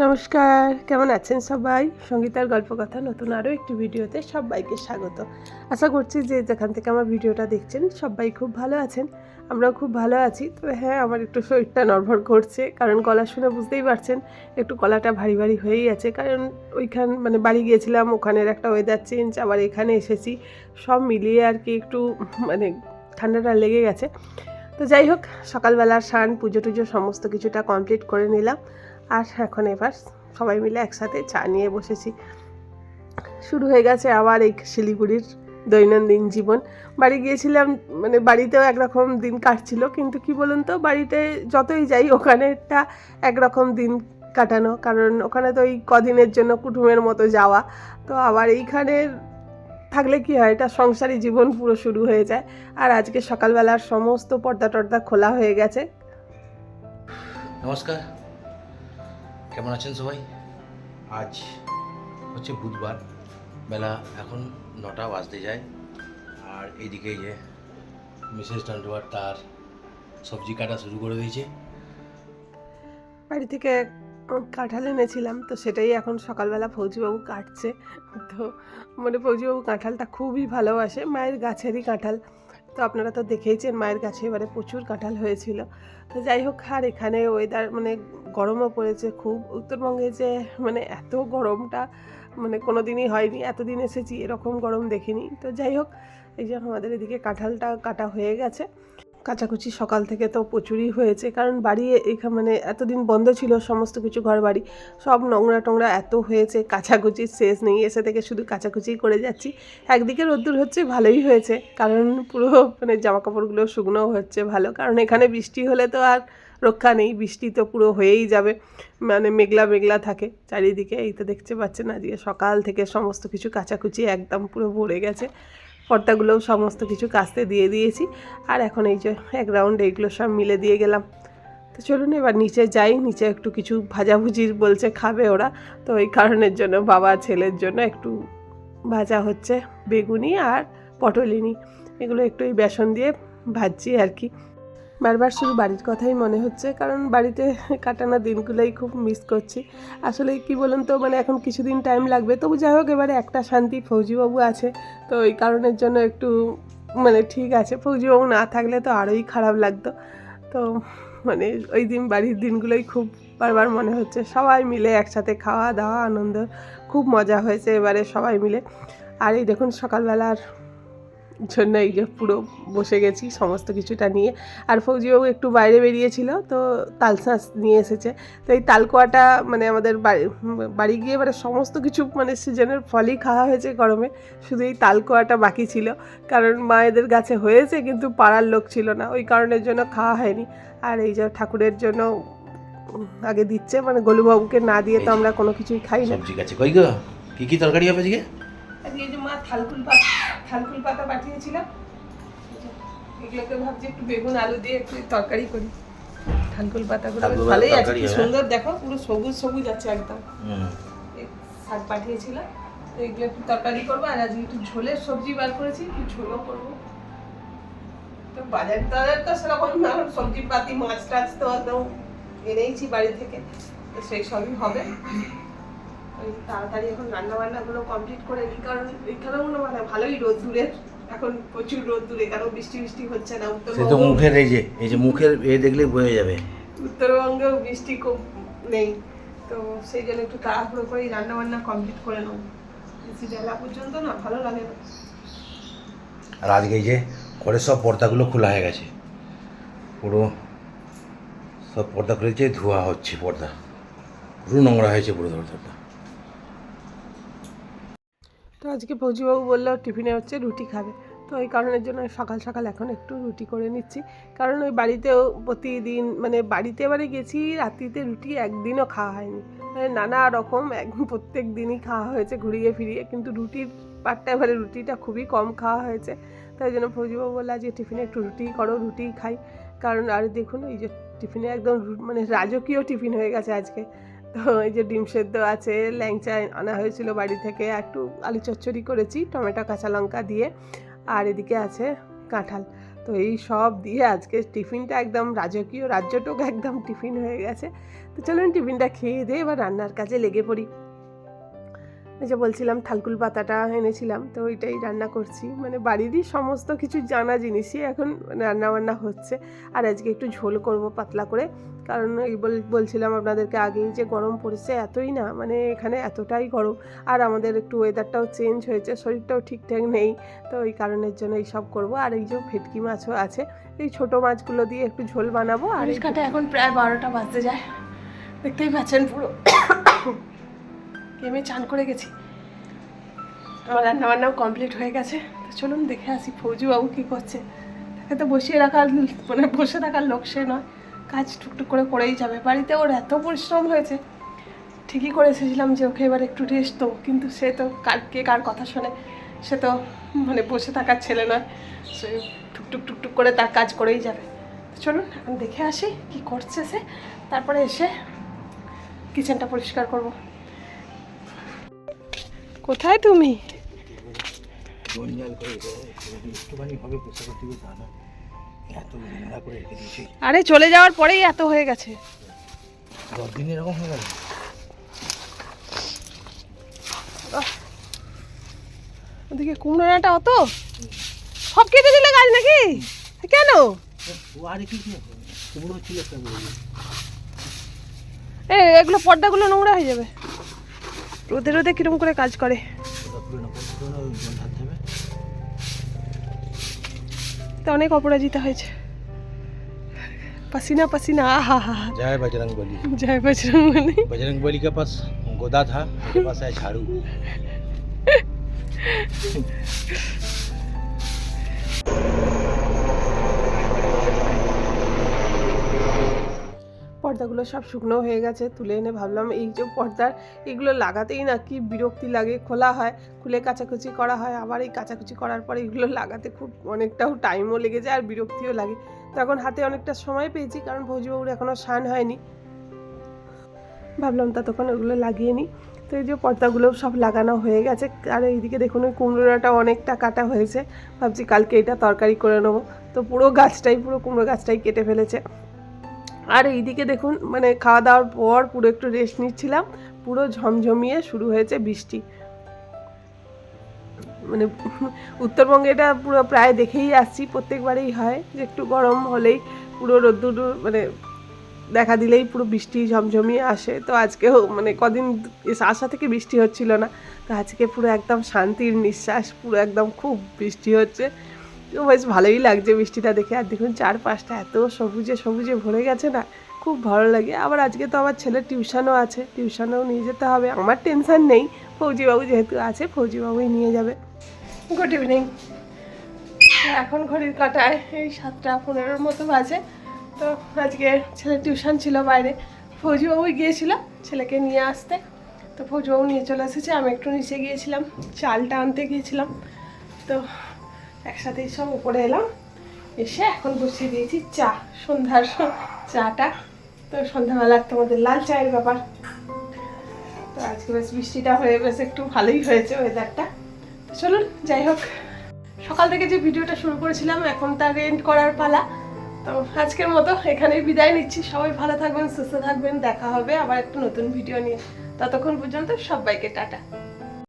নমস্কার, কেমন আছেন সবাই? সঙ্গীতার গল্পকথা নতুন আরও একটি ভিডিওতে সবাইকে স্বাগত। আশা করছি যে যেখান থেকে আমার ভিডিওটা দেখছেন সবাই খুব ভালো আছেন। আমরাও খুব ভালো আছি। তবে হ্যাঁ, আমার একটু শরীরটা নড়বড় করছে, কারণ গলা শুনে বুঝতেই পারছেন একটু গলাটা ভারী ভারী হয়েই আছে। কারণ বাড়ি গিয়েছিলাম, ওখানের একটা ওয়েদার চেঞ্জ, আবার এখানে এসেছি, সব মিলিয়ে আর কি একটু মানে ঠান্ডাটা লেগে গেছে। তো যাই হোক, সকালবেলার স্নান পুজো টুজো সমস্ত কিছুটা কমপ্লিট করে নিলাম। আর এখন এবার সবাই মিলে একসাথে চা নিয়ে বসেছি। শুরু হয়ে গেছে আবার এই শিলিগুড়ির দৈনন্দিন জীবন। বাড়ি গিয়েছিলাম, বাড়িতেও একরকম দিন কাটছিল, কিন্তু কি বলুন তো, বাড়িতে যতই যাই ওখানেরটা একরকম দিন কাটানো, কারণ ওখানে তো ওই কদিনের জন্য কুটুমের মতো যাওয়া। তো আবার এইখানে থাকলে কি হয়, এটা সংসারী জীবন পুরো শুরু হয়ে যায়। আর আজকে সকালবেলার সমস্ত পর্দা টর্দা খোলা হয়ে গেছে। নমস্কার, কেমন আছেন সবাই? আজ হচ্ছে বুধবার, বেলা এখন 9টা বাজতে যায়। আর এইদিকে যে মিসেস টান্ডুয়ার তার সবজি কাটা শুরু করে দিয়েছে। বাড়ি থেকে কাঁঠাল এনেছিলাম, তো সেটাই এখন সকালবেলা ফৌজিবাবু কাটছে। তো ফৌজিবাবু কাঁঠালটা খুবই ভালোবাসে, মায়ের গাছেরই কাঁঠাল। তো আপনারা তো দেখেইছেন, মায়ের গাছে এবারে প্রচুর কাঁঠাল হয়েছিল। তো যাই হোক, আর এখানে ওয়েদার গরমও পড়েছে খুব। উত্তরবঙ্গে যে এত গরমটা কোনো দিনই হয়নি, এতদিন এসেছি এরকম গরম দেখিনি। তো যাই হোক, এই যে আমাদের এদিকে কাঁঠালটা কাটা হয়ে গেছে। কাচাকুচি সকাল থেকে তো প্রচুরই হয়েছে, কারণ বাড়ি এখানে এতদিন বন্ধ ছিল, সমস্ত কিছু ঘর বাড়ি সব নোংরা টোংরা এত হয়েছে, কাচাকুচির শেষ নেই। এসে থেকে শুধু কাচাকুচিই করে যাচ্ছি। একদিকে রোদ্দুর হচ্ছে, ভালোই হয়েছে, কারণ পুরো জামা কাপড়গুলো শুকনোও হচ্ছে ভালো, কারণ এখানে বৃষ্টি হলে তো আর রক্ষা নেই, বৃষ্টি তো পুরো হয়েই যাবে, মেঘলা মেঘলা থাকে চারিদিকে। এই তো দেখতে পাচ্ছেন, আজকে সকাল থেকে সমস্ত কিছু কাচাকুচি একদম পুরো ভরে গেছে। পর্দাগুলোও সমস্ত কিছু কাচতে দিয়ে দিয়েছি। আর এখন এই যে এক রাউন্ড এইগুলো সব মিলে দিয়ে গেলাম। তো চলুন এবার নিচে যাই, নিচে একটু কিছু ভাজাভুজি বলছে খাবে ওরা। তো ওই কারণের জন্য বাবা ছেলের জন্য একটু ভাজা হচ্ছে, বেগুনি আর পটলিনি, এগুলো একটু এই বেসন দিয়ে ভাজছি আর কি। বারবার শুধু বাড়ির কথাই মনে হচ্ছে, কারণ বাড়িতে কাটানো দিনগুলোই খুব মিস করছি। আসলে কি বলুন তো, এখন কিছুদিন টাইম লাগবে, তবু যাই হোক, এবারে একটা শান্তি, ফৌজিবাবু আছে, তো এই কারণের জন্য একটু ঠিক আছে। ফৌজিবাবু না থাকলে তো আরোই খারাপ লাগতো। তো ওই দিন বাড়ির দিনগুলোই খুব বারবার মনে হচ্ছে। সবাই মিলে একসাথে খাওয়া দাওয়া আনন্দ, খুব মজা হয়েছে এবারে সবাই মিলে। আর এই দেখুন সকালবেলার জন্য এই যে পুরো বসে গেছি সমস্ত কিছুটা নিয়ে। আর ফৌজিবাবু একটু বাইরে বেরিয়েছিল, তো তালশাঁস নিয়ে এসেছে। তো এই তালকোয়াটা আমাদের বাড়ি গিয়ে সমস্ত কিছু সিজনের ফলই খাওয়া হয়েছে গরমে, শুধু এই তালকোয়াটা বাকি ছিল, কারণ মায়েদের গাছে হয়েছে কিন্তু পাড়ার লোক ছিল না, ওই কারণের জন্য খাওয়া হয়নি। আর এই যে ঠাকুরের জন্য আগে দিচ্ছে, গোলুবাবুকে না দিয়ে তো আমরা কোনো কিছুই খাই না। সবজি গাছে কই গো, কি তরকারি হবে আজকে? এই যে মা থালকুল পাতা পাঠিয়েছিলাম, এগুলোকে ভাবছি একটু বেগুন আলু দিয়ে একটু তরকারি করি। থালকুল পাতাগুলো ভালোই আছে, কি সুন্দর দেখো, পুরো সবুজ সবুজ আছে একদম। শাক পাঠিয়েছিলাম, তো এগুলো একটু তরকারি করবো। আর আজকে একটু ঝোলের সবজি বার করেছি, একটু ঝোলও করবো। তো বাজার তো সেরকম না, সবজি পাতি মাছ টাছ তো একদম এনেইছি বাড়ি থেকে, তো সেই সবই হবে। ওই তাড়াতাড়ি এখন রান্না বান্নাগুলো কমপ্লিট করে নিই, কারণ এইখানেও ভালোই রোদ দূরের, এখন প্রচুর রোদ দূরে, কারণ বৃষ্টি হচ্ছে না। সে তো মুখের এই যে মুখের দেখলেই বোঝা যাবে, উত্তরবঙ্গেও বৃষ্টি খুব নেই, তো সেই জন্য একটু তাড়াহুড়ো করেই রান্না বান্না কমপ্লিট করে নেব, বেশি বেলা পর্যন্ত না ভালো লাগে না। আর আজকে এই যে ঘরের সব পর্দাগুলো খোলা হয়ে গেছে, পুরো সব পর্দা খুলেছে, ধোয়া হচ্ছে, পর্দা পুরো নোংরা হয়েছে পুরো দরজাটা। তো আজকে ফৌজিবাবু বললো টিফিনে হচ্ছে রুটি খাবে, তো এই কারণের জন্য সকাল সকাল এখন একটু রুটি করে নিচ্ছি। কারণ ওই বাড়িতেও প্রতিদিন বাড়িতে এবারে গেছি, রাত্রিতে রুটি একদিনও খাওয়া হয়নি, নানা রকম প্রত্যেক দিনই খাওয়া হয়েছে ঘুরিয়ে ফিরিয়ে, কিন্তু রুটির পাটটা এবারে রুটিটা খুবই কম খাওয়া হয়েছে। তাই জন্য ফৌজিবাবু বললো আজকে টিফিনে একটু রুটি করো, রুটিই খাই। কারণ আর দেখুন এই যে টিফিনে একদম রাজকীয় টিফিন হয়ে গেছে আজকে। তো এই যে ডিম সেদ্ধ আছে, ল্যাংচা আনা হয়েছিল বাড়ি থেকে, একটু আলু চচ্চড়ি করেছি টমেটো কাঁচা লঙ্কা দিয়ে, আর এদিকে আছে কাঁঠাল। তো এই সব দিয়ে আজকে টিফিনটা একদম রাজকীয়, রাজ্যটুকু একদম টিফিন হয়ে গেছে। তো চলুন টিফিনটা খেয়ে দিয়ে এবার রান্নার কাজে লেগে পড়ি। এই যে বলছিলাম থালকুল পাতাটা এনেছিলাম, তো ওইটাই রান্না করছি। মানে বাড়িরই সমস্ত কিছু জানা জিনিসই এখন রান্নাবান্না হচ্ছে। আর আজকে একটু ঝোল করব পাতলা করে, কারণ এই বলছিলাম আপনাদেরকে আগেই যে গরম পড়েছে এতই না, মানে এখানে এতটাই গরম। আর আমাদের একটু ওয়েদারটাও চেঞ্জ হয়েছে, শরীরটাও ঠিকঠাক নেই, তো ওই কারণের জন্য এইসব করব। আর এই যে ভেটকি মাছও আছে, এই ছোটো মাছগুলো দিয়ে একটু ঝোল বানাবো। আর এই কাটা এখন প্রায় 12টা বাজতে যায়, দেখতেই পাচ্ছেন পুরো ঘেমে চান করে গেছি। আমার রান্নাবান্নাও কমপ্লিট হয়ে গেছে। তো চলুন দেখে আসি ফৌজিবাবু কী করছে। তাকে তো বসিয়ে রাখার, মানে বসে থাকার লোক সে নয়, কাজ টুকটুক করে করেই যাবে। বাড়িতে ওর এত পরিশ্রম হয়েছে, ঠিকই করে এসেছিলাম যে ওকে এবার একটু রেস্ট দেবো, কিন্তু সে তো কার কথা শোনে, সে তো মানে বসে থাকার ছেলে নয়, সে টুকটুক করে তার কাজ করেই যাবে। তো চলুন এখন দেখে আসি কী করছে সে, তারপরে এসে কিচেনটা পরিষ্কার করব। কোথায় তুমি? আরে চলে যাওয়ার পরেই এত হয়ে গেছে। 10 দিন এরকম হয়ে গেল। ওদিকে কুমড়োটা অত সব কেটে দিলে গাছ নাকি? কেন? এগুলো পর্দাগুলো নোংরা হয়ে যাবে। রোদে রোদে কিরম করে কাজ করে। তো অনেক অপরাজিতা হয়েছে, पसीना पसीना। आहा हा। जय बजरंग बली। जय बजरंग बली। बजरंग बली के पास गोदा था, मेरे पास है झाड़ू। পর্দাগুলো সব শুকনো হয়ে গেছে, তুলে এনে ভাবলাম এই যে পর্দার এগুলো লাগাতেই না কি বিরক্তি লাগে। খোলা হয়, খুলে কাচাকুচি করা হয়, আবার এই কাচাকুচি করার পরে এগুলো লাগাতে খুব অনেকটাও টাইমও লেগে যায় আর বিরক্তিও লাগে। তো এখন হাতে অনেকটা সময় পেয়েছি, কারণ ভৌজিবাবুর এখনও স্নান হয়নি, ভাবলাম ততক্ষণ ওগুলো লাগিয়ে নিই। তো এই যে পর্দাগুলো সব লাগানো হয়ে গেছে। আর এইদিকে দেখুন ওই কুমড়োটা অনেকটা কাটা হয়েছে, ভাবছি কালকে এটা তরকারি করে নেবো। তো পুরো কুমড়ো গাছটাই কেটে ফেলেছে। আর এইদিকে দেখুন মানে খাওয়া দাওয়ার পর পুরো একটু রেস্ট নিচ্ছিলাম, পুরো ঝমঝমিয়ে শুরু হয়েছে বৃষ্টি। মানে উত্তরবঙ্গে এটা পুরো প্রায় দেখেই আসছি, প্রত্যেকবারেই হয় যে একটু গরম হলেই পুরো রোদ্দুর মানে দেখা দিলেই পুরো বৃষ্টি ঝমঝমিয়ে আসে। তো আজকেও মানে কদিন আশা থেকে বৃষ্টি হচ্ছিল না, তো আজকে পুরো একদম শান্তির নিঃশ্বাস, পুরো একদম খুব বৃষ্টি হচ্ছে। তো বেশ ভালোই লাগছে বৃষ্টিটা দেখে। আর দেখুন চারপাশটা এত সবুজে সবুজে ভরে গেছে না, খুব ভালো লাগে। আবার আজকে তো আমার ছেলের টিউশনও আছে, টিউশনেও নিয়ে যেতে হবে। আমার টেনশন নেই, ফৌজিবাবু যেহেতু আছে ফৌজিবাবুই নিয়ে যাবে। Good evening. এখন ঘড়ির কাঁটায় এই 7:15 মতো বাজে। তো আজকে ছেলের টিউশন ছিল বাইরে, ফৌজিবাবুই গিয়েছিল ছেলেকে নিয়ে আসতে। তো ফৌজিবাবু নিয়ে চলে এসেছে, আমি একটু নিচে গিয়েছিলাম, চালটা আনতে গিয়েছিলাম। তো একসাথেই সব উপরে এলাম, এসে এখন বসিয়ে দিয়েছি চা, সন্ধ্যার চাটা। তো সন্ধ্যাবেলার তোমাদের লাল চায়ের ব্যাপার। তো আজকে বেশ বৃষ্টিটা হয়ে বেশ একটু ভালোই হয়েছে ওয়েদারটা। তো চলুন যাই হোক, সকাল থেকে যে ভিডিওটা শুরু করেছিলাম এখন তার এন্ড করার পালা। তো আজকের মতো এখানেই বিদায় নিচ্ছি। সবাই ভালো থাকবেন, সুস্থ থাকবেন, দেখা হবে আবার একটা নতুন ভিডিও নিয়ে। ততক্ষণ পর্যন্ত সবাইকে টাটা।